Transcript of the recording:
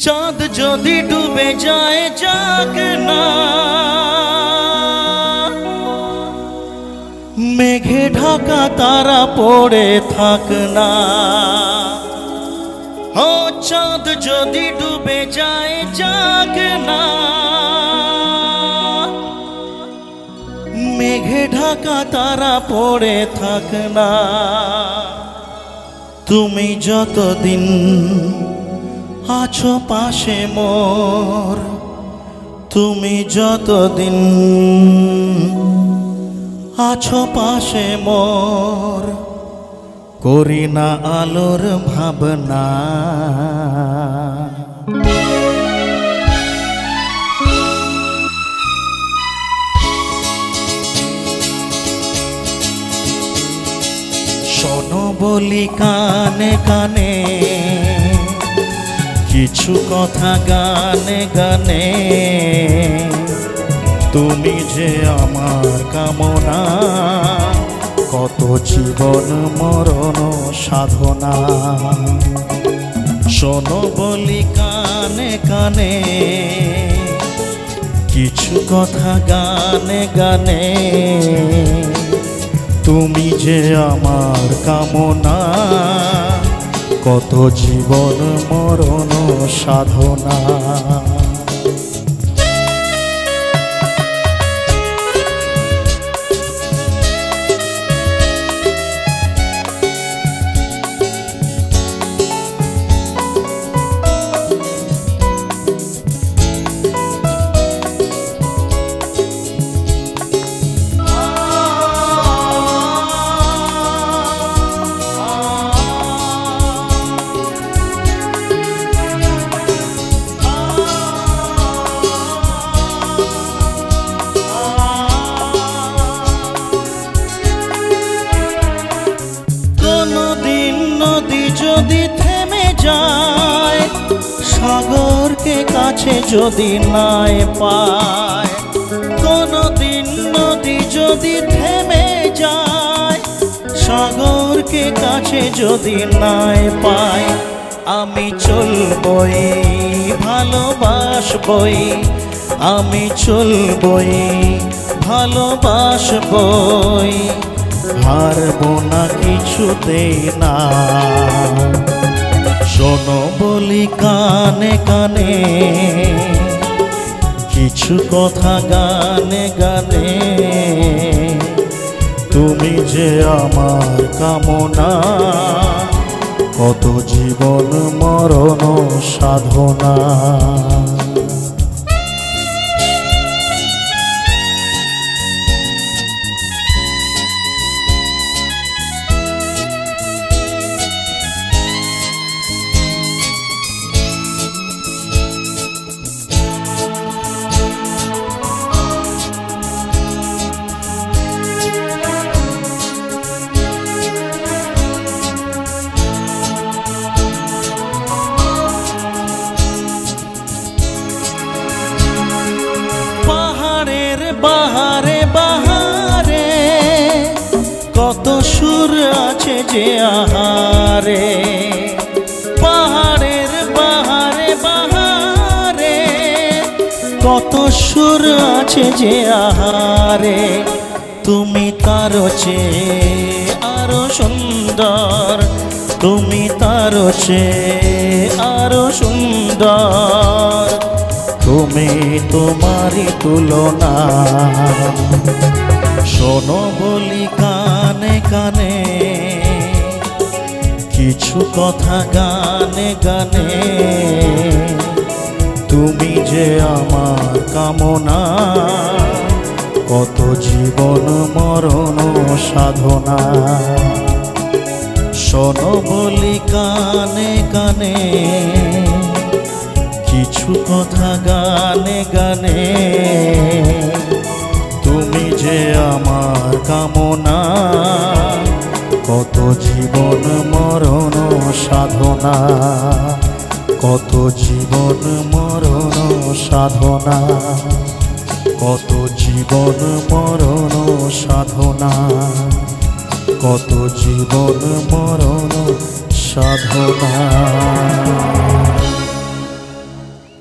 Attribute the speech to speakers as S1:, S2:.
S1: চাঁদ যদি ডুবে যায় যাক না, মেঘে ঢাকা তারা পড়ে থাক না। ও চাঁদ যদি ডুবে যায় যাক না, মেঘে ঢাকা তারা পড়ে থাক না। তুমি যতদিন আছো পাশে মোর, তুমি যতদিন আছো পাশে মোর, করি না আলোর ভাবনা। শোনো বলি কানে কানে, কিছু কথা গানে গানে, তুমি যে আমার কামনা, কত জীবন মরণ সাধনা। শোনো বলি কানে কানে, কিছু কথা গানে গানে, তুমি যে আমার কামনা, কত জীবন মরণ সাধনা। যদি থেমে যায়, সাগরকে কাছে যদি নাই পায়, কোনদিন নদী যদি থেমে যায়, সাগরকে কাছে যদি নাই পায়, আমি চলবই ভালোবাসবই, আমি চলবই ভালোবাসবই, হারবো না কিছুতেই না। শোনো বলি কানে কানে, কিছু কথা গানে গানে, তুমি যে আমার কামনা, কত জীবন মরণ সাধনা। বাহারে বাহারে কত সুর আছে যে আহারে, পাহাড়ের বাহারে বাহারে কত সুর আছে যে আহারে, তুমি তার চেয়ে আরো সুন্দর, তুমি তার চেয়ে আরো সুন্দর, তুমি তোমারই তুলনা। শোনো বলি কানে কানে, কিছু কথা গানে গানে, তুমি যে আমার কামনা, কত জীবন মরণ সাধনা। শোনো বলি কানে কানে, কিছু কথা গানে গানে, তুমি যে আমার কামনা, কত জীবন মরণ সাধনা, কত জীবন মরণ সাধনা, কত জীবন মরণ সাধনা, কত জীবন মরণ সাধনা।